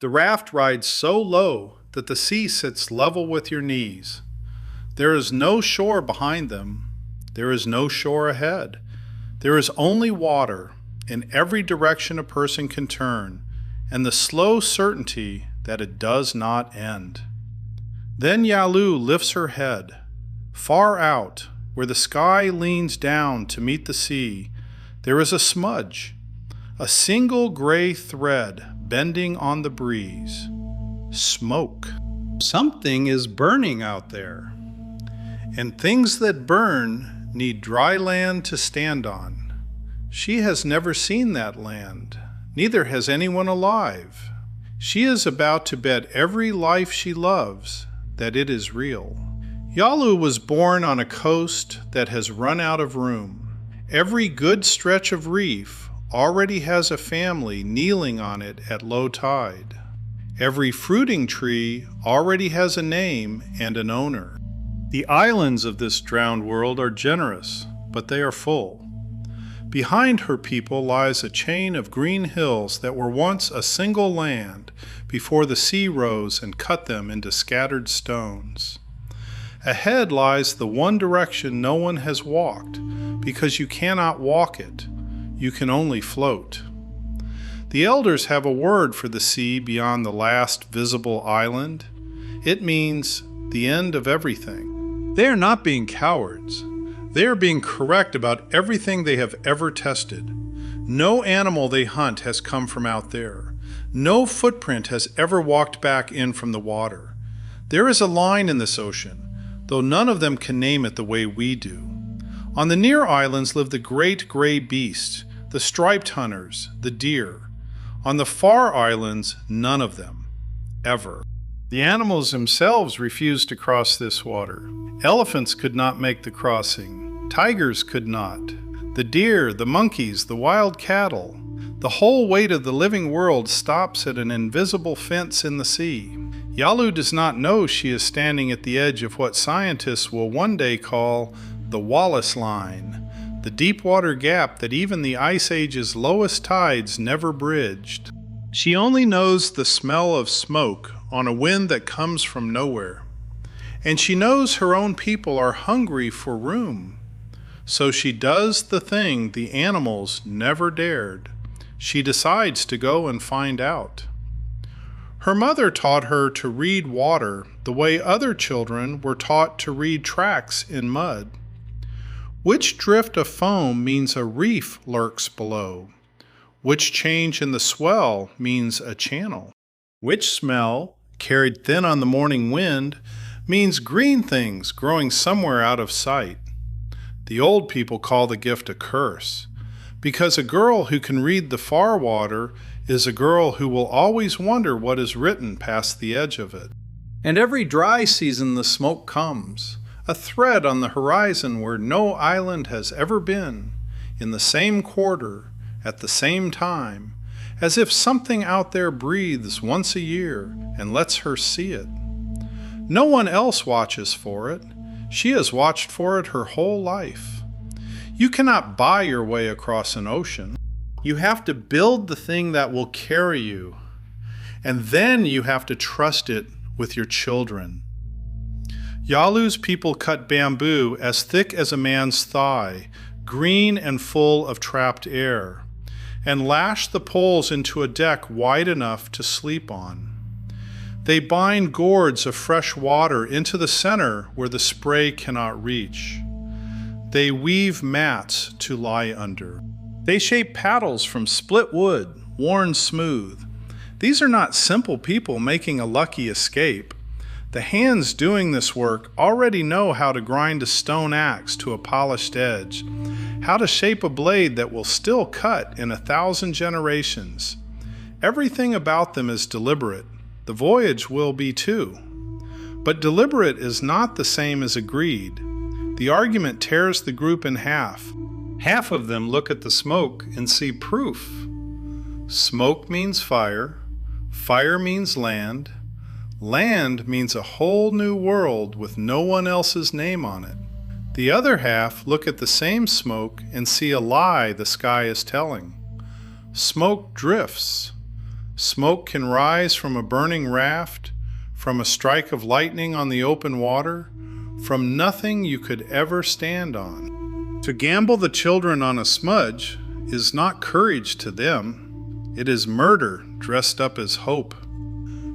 The raft rides so low that the sea sits level with your knees. There is no shore behind them. There is no shore ahead. There is only water in every direction a person can turn, and the slow certainty that it does not end. Then Yalu lifts her head. Far out, where the sky leans down to meet the sea, there is a smudge, a single gray thread bending on the breeze. Smoke. Something is burning out there, and things that burn need dry land to stand on. She has never seen that land, neither has anyone alive. She is about to bet every life she loves that it is real. Yalu was born on a coast that has run out of room. Every good stretch of reef already has a family kneeling on it at low tide. Every fruiting tree already has a name and an owner. The islands of this drowned world are generous, but they are full. Behind her people lies a chain of green hills that were once a single land before the sea rose and cut them into scattered stones. Ahead lies the one direction no one has walked, because you cannot walk it. You can only float. The elders have a word for the sea beyond the last visible island. It means the end of everything. They are not being cowards. They are being correct about everything they have ever tested. No animal they hunt has come from out there. No footprint has ever walked back in from the water. There is a line in this ocean, though none of them can name it the way we do. On the near islands live the great gray beasts, the striped hunters, the deer. On the far islands, none of them, ever. The animals themselves refuse to cross this water. Elephants could not make the crossing. Tigers could not. The deer, the monkeys, the wild cattle. The whole weight of the living world stops at an invisible fence in the sea. Yalu does not know she is standing at the edge of what scientists will one day call the Wallacea line, the deep water gap that even the Ice Age's lowest tides never bridged. She only knows the smell of smoke on a wind that comes from nowhere. And she knows her own people are hungry for room. So she does the thing the animals never dared. She decides to go and find out. Her mother taught her to read water the way other children were taught to read tracks in mud. Which drift of foam means a reef lurks below? Which change in the swell means a channel? Which smell, carried thin on the morning wind, means green things growing somewhere out of sight? The old people call the gift a curse, because a girl who can read the far water is a girl who will always wonder what is written past the edge of it. And every dry season the smoke comes, a thread on the horizon where no island has ever been, in the same quarter, at the same time, as if something out there breathes once a year and lets her see it. No one else watches for it. She has watched for it her whole life. You cannot buy your way across an ocean. You have to build the thing that will carry you, and then you have to trust it with your children. Yalu's people cut bamboo as thick as a man's thigh, green and full of trapped air, and lash the poles into a deck wide enough to sleep on. They bind gourds of fresh water into the center where the spray cannot reach. They weave mats to lie under. They shape paddles from split wood, worn smooth. These are not simple people making a lucky escape. The hands doing this work already know how to grind a stone axe to a polished edge, how to shape a blade that will still cut in 1,000 generations. Everything about them is deliberate. The voyage will be too. But deliberate is not the same as agreed. The argument tears the group in half. Half of them look at the smoke and see proof. Smoke means fire. Fire means land. Land means a whole new world with no one else's name on it. The other half look at the same smoke and see a lie the sky is telling. Smoke drifts. Smoke can rise from a burning raft, from a strike of lightning on the open water, from nothing you could ever stand on. To gamble the children on a smudge is not courage to them. It is murder dressed up as hope.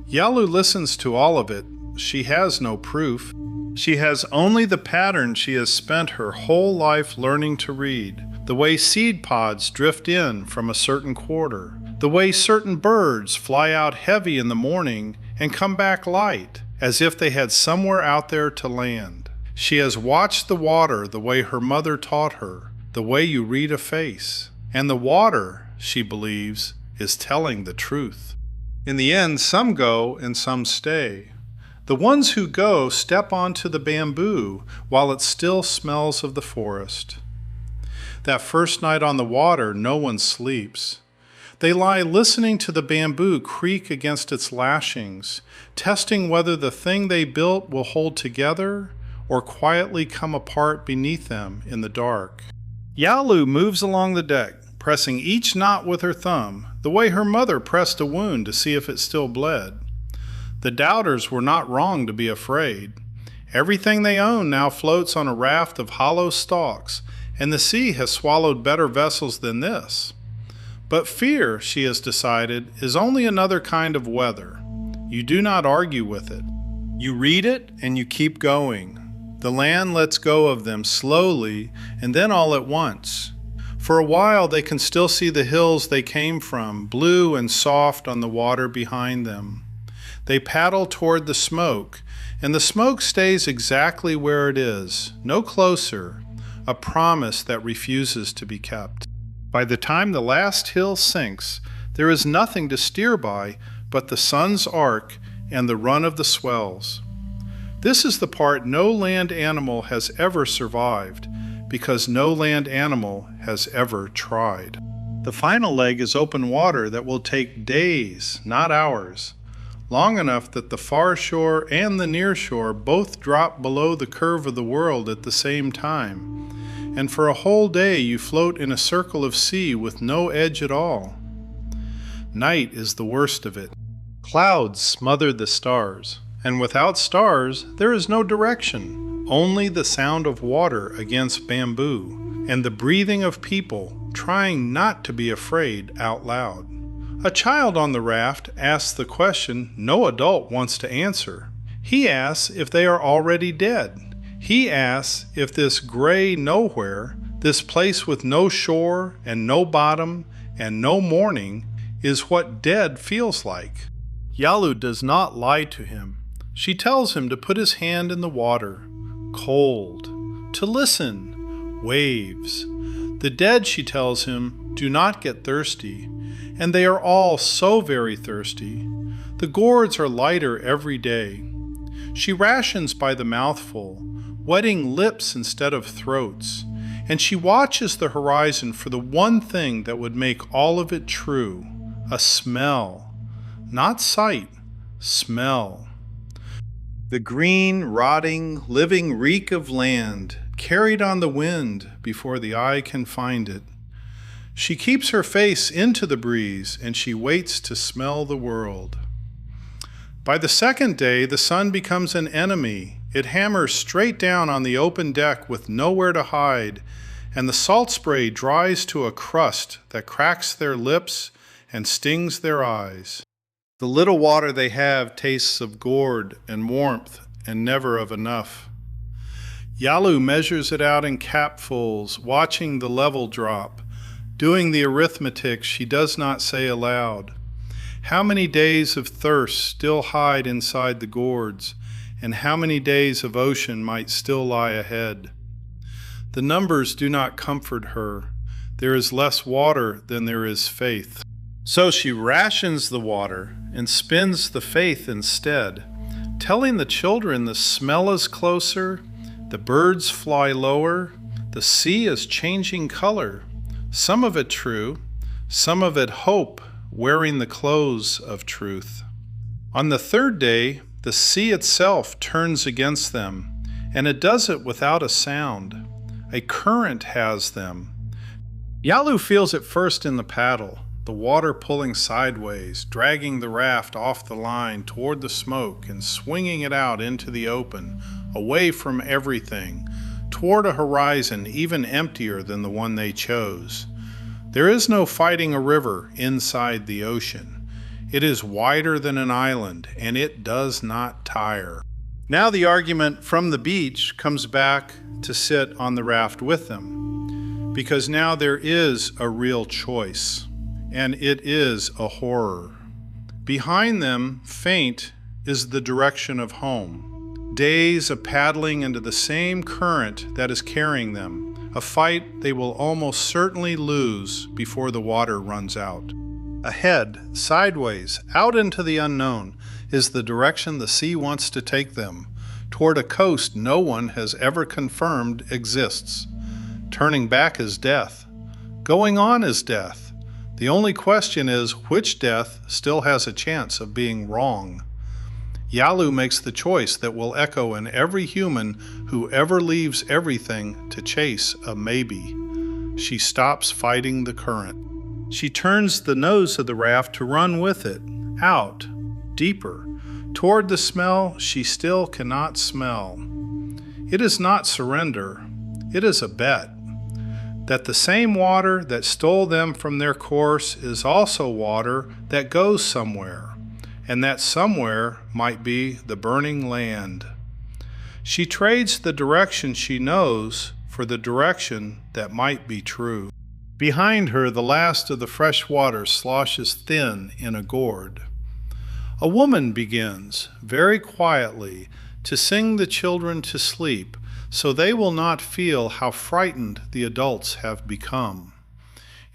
Yalu listens to all of it. She has no proof. She has only the pattern she has spent her whole life learning to read, the way seed pods drift in from a certain quarter, the way certain birds fly out heavy in the morning and come back light, as if they had somewhere out there to land. She has watched the water the way her mother taught her, the way you read a face. And the water, she believes, is telling the truth. In the end, some go and some stay. The ones who go step onto the bamboo while it still smells of the forest. That first night on the water, no one sleeps. They lie listening to the bamboo creak against its lashings, testing whether the thing they built will hold together or quietly come apart beneath them in the dark. Yalu moves along the deck, pressing each knot with her thumb, the way her mother pressed a wound to see if it still bled. The doubters were not wrong to be afraid. Everything they own now floats on a raft of hollow stalks, and the sea has swallowed better vessels than this. But fear, she has decided, is only another kind of weather. You do not argue with it. You read it and you keep going. The land lets go of them slowly and then all at once. For a while they can still see the hills they came from, blue and soft on the water behind them. They paddle toward the smoke, and the smoke stays exactly where it is, no closer, a promise that refuses to be kept. By the time the last hill sinks, there is nothing to steer by but the sun's arc and the run of the swells. This is the part no land animal has ever survived, because no land animal has ever tried. The final leg is open water that will take days, not hours, long enough that the far shore and the near shore both drop below the curve of the world at the same time, and for a whole day you float in a circle of sea with no edge at all. Night is the worst of it. Clouds smother the stars, and without stars there is no direction, only the sound of water against bamboo, and the breathing of people trying not to be afraid out loud. A child on the raft asks the question no adult wants to answer. He asks if they are already dead. He asks if this gray nowhere, this place with no shore and no bottom and no morning, is what dead feels like. Yalu does not lie to him. She tells him to put his hand in the water, cold, to listen, waves. The dead, she tells him, do not get thirsty, and they are all so very thirsty. The gourds are lighter every day. She rations by the mouthful, wetting lips instead of throats, and she watches the horizon for the one thing that would make all of it true, a smell. Not sight, smell. The green, rotting, living reek of land, carried on the wind before the eye can find it. She keeps her face into the breeze, and she waits to smell the world. By the second day, the sun becomes an enemy. It hammers straight down on the open deck with nowhere to hide, and the salt spray dries to a crust that cracks their lips and stings their eyes. The little water they have tastes of gourd and warmth and never of enough. Yalu measures it out in capfuls, watching the level drop, doing the arithmetic she does not say aloud. How many days of thirst still hide inside the gourds, and how many days of ocean might still lie ahead? The numbers do not comfort her. There is less water than there is faith. So she rations the water and spins the faith instead, telling the children the smell is closer, the birds fly lower, the sea is changing color, some of it true, some of it hope, wearing the clothes of truth. On the third day, the sea itself turns against them, and it does it without a sound. A current has them. Yalu feels it first in the paddle, the water pulling sideways, dragging the raft off the line toward the smoke and swinging it out into the open, away from everything, toward a horizon even emptier than the one they chose. There is no fighting a river inside the ocean. It is wider than an island, and it does not tire. Now the argument from the beach comes back to sit on the raft with them, because now there is a real choice, and it is a horror. Behind them, faint, is the direction of home. Days of paddling into the same current that is carrying them, a fight they will almost certainly lose before the water runs out. Ahead, sideways, out into the unknown, is the direction the sea wants to take them, toward a coast no one has ever confirmed exists. Turning back is death. Going on is death. The only question is which death still has a chance of being wrong. Yalu makes the choice that will echo in every human who ever leaves everything to chase a maybe. She stops fighting the current. She turns the nose of the raft to run with it, out, deeper, toward the smell she still cannot smell. It is not surrender, it is a bet that the same water that stole them from their course is also water that goes somewhere, and that somewhere might be the burning land. She trades the direction she knows for the direction that might be true. Behind her, the last of the fresh water sloshes thin in a gourd. A woman begins, very quietly, to sing the children to sleep, so they will not feel how frightened the adults have become.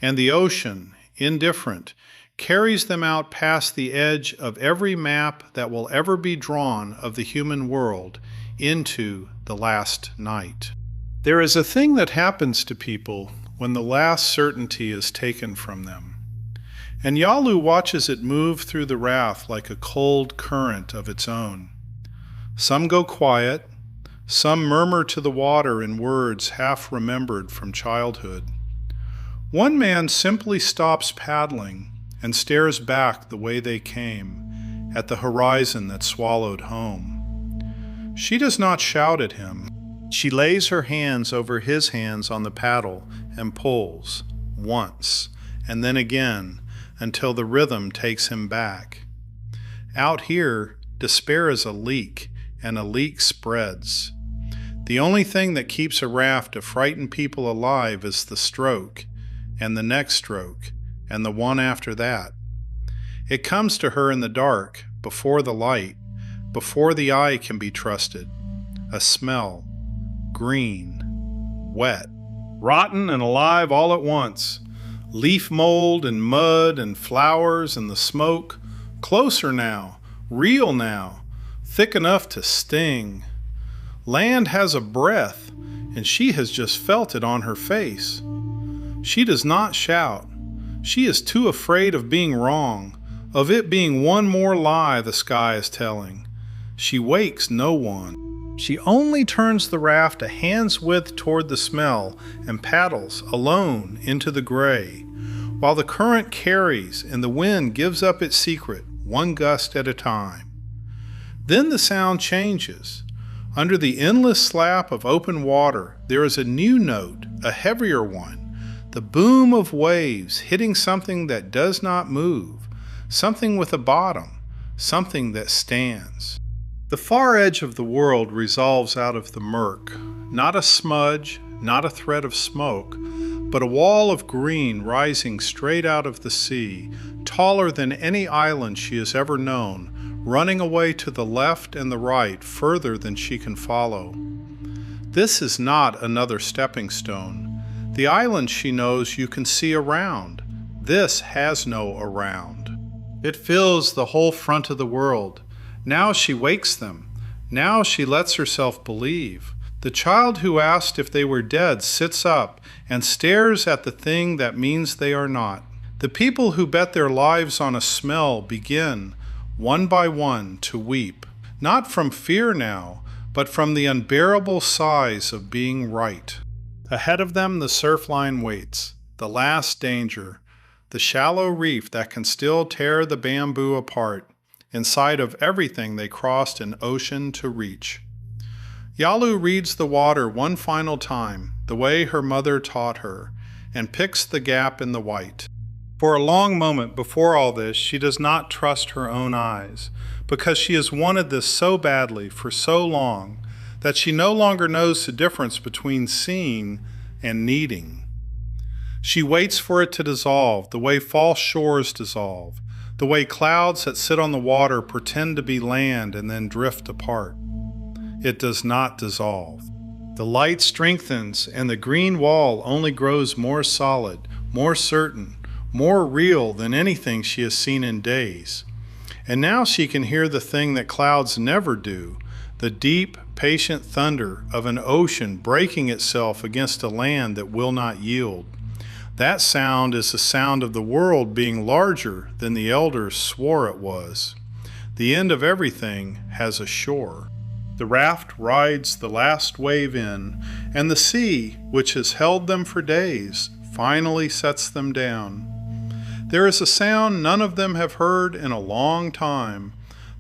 And the ocean, indifferent, carries them out past the edge of every map that will ever be drawn of the human world into the last night. There is a thing that happens to people when the last certainty is taken from them. And Yalu watches it move through the raft like a cold current of its own. Some go quiet, some murmur to the water in words half remembered from childhood. One man simply stops paddling and stares back the way they came, at the horizon that swallowed home. She does not shout at him. She lays her hands over his hands on the paddle and pulls, once, and then again, until the rhythm takes him back. Out here, despair is a leak, and a leak spreads. The only thing that keeps a raft of frightened people alive is the stroke, and the next stroke, and the one after that. It comes to her in the dark, before the light, before the eye can be trusted. A smell, green, wet, rotten and alive all at once. Leaf mold and mud and flowers and the smoke, closer now, real now, thick enough to sting. Land has a breath, and she has just felt it on her face. She does not shout. She is too afraid of being wrong, of it being one more lie the sky is telling. She wakes no one. She only turns the raft a hand's width toward the smell and paddles alone into the gray, while the current carries and the wind gives up its secret, one gust at a time. Then the sound changes. Under the endless slap of open water, there is a new note, a heavier one, the boom of waves hitting something that does not move, something with a bottom, something that stands. The far edge of the world resolves out of the murk, not a smudge, not a thread of smoke, but a wall of green rising straight out of the sea, taller than any island she has ever known, running away to the left and the right further than she can follow. This is not another stepping stone. The island she knows you can see around. This has no around. It fills the whole front of the world. Now she wakes them. Now she lets herself believe. The child who asked if they were dead sits up and stares at the thing that means they are not. The people who bet their lives on a smell begin, one by one, to weep, not from fear now, but from the unbearable sighs of being right. Ahead of them the surf line waits, the last danger, the shallow reef that can still tear the bamboo apart, in sight of everything they crossed an ocean to reach. Yalu reads the water one final time, the way her mother taught her, and picks the gap in the white. For a long moment before all this, she does not trust her own eyes, because she has wanted this so badly for so long that she no longer knows the difference between seeing and needing. She waits for it to dissolve, the way false shores dissolve, the way clouds that sit on the water pretend to be land and then drift apart. It does not dissolve. The light strengthens, and the green wall only grows more solid, more certain, more real than anything she has seen in days. And now she can hear the thing that clouds never do, the deep, patient thunder of an ocean breaking itself against a land that will not yield. That sound is the sound of the world being larger than the elders swore it was. The end of everything has a shore. The raft rides the last wave in, and the sea, which has held them for days, finally sets them down. There is a sound none of them have heard in a long time,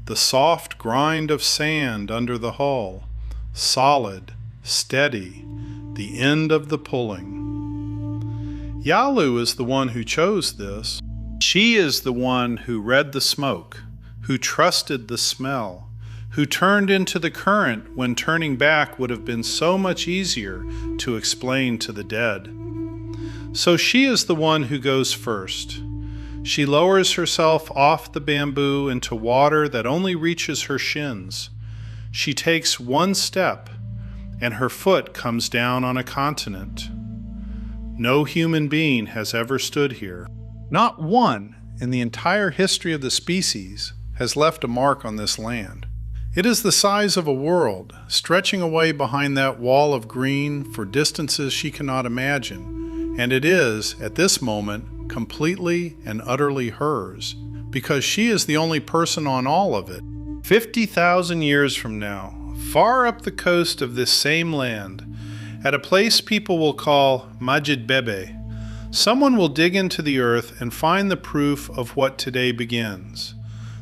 the soft grind of sand under the hull, solid, steady, the end of the pulling. Yalu is the one who chose this. She is the one who read the smoke, who trusted the smell, who turned into the current when turning back would have been so much easier to explain to the dead. So she is the one who goes first. She lowers herself off the bamboo into water that only reaches her shins. She takes one step, and her foot comes down on a continent. No human being has ever stood here. Not one in the entire history of the species has left a mark on this land. It is the size of a world, stretching away behind that wall of green for distances she cannot imagine, and it is, at this moment, completely and utterly hers, because she is the only person on all of it. 50,000 years from now, far up the coast of this same land, at a place people will call Majid Bebe, someone will dig into the earth and find the proof of what today begins.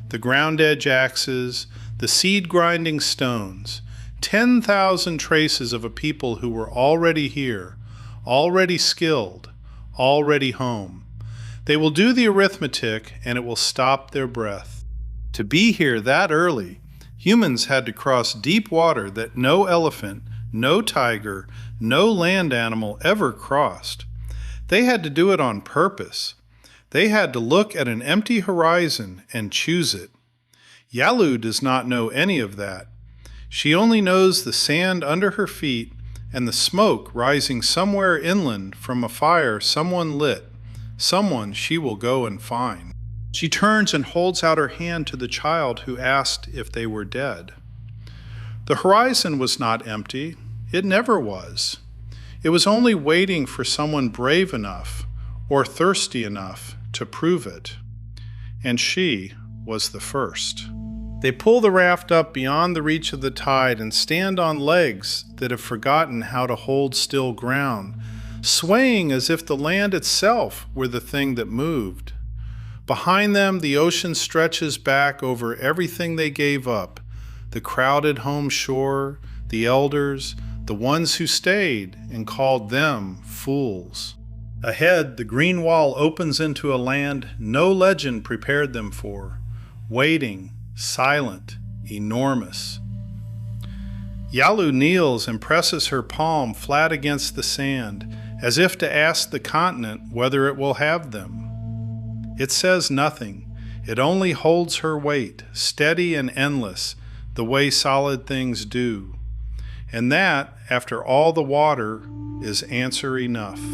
The ground edge axes, the seed grinding stones, 10,000 traces of a people who were already here, already skilled, already home. They will do the arithmetic and it will stop their breath. To be here that early, humans had to cross deep water that no elephant, no tiger, no land animal ever crossed. They had to do it on purpose. They had to look at an empty horizon and choose it. Yalu does not know any of that. She only knows the sand under her feet and the smoke rising somewhere inland from a fire someone lit, someone she will go and find. She turns and holds out her hand to the child who asked if they were dead. The horizon was not empty. It never was. It was only waiting for someone brave enough or thirsty enough to prove it. And she was the first. They pull the raft up beyond the reach of the tide and stand on legs that have forgotten how to hold still ground, swaying as if the land itself were the thing that moved. Behind them, the ocean stretches back over everything they gave up, the crowded home shore, the elders, the ones who stayed and called them fools. Ahead, the green wall opens into a land no legend prepared them for, waiting, silent, enormous. Yalu kneels and presses her palm flat against the sand, as if to ask the continent whether it will have them. It says nothing. It only holds her weight, steady and endless, the way solid things do. And that, after all the water, is answer enough.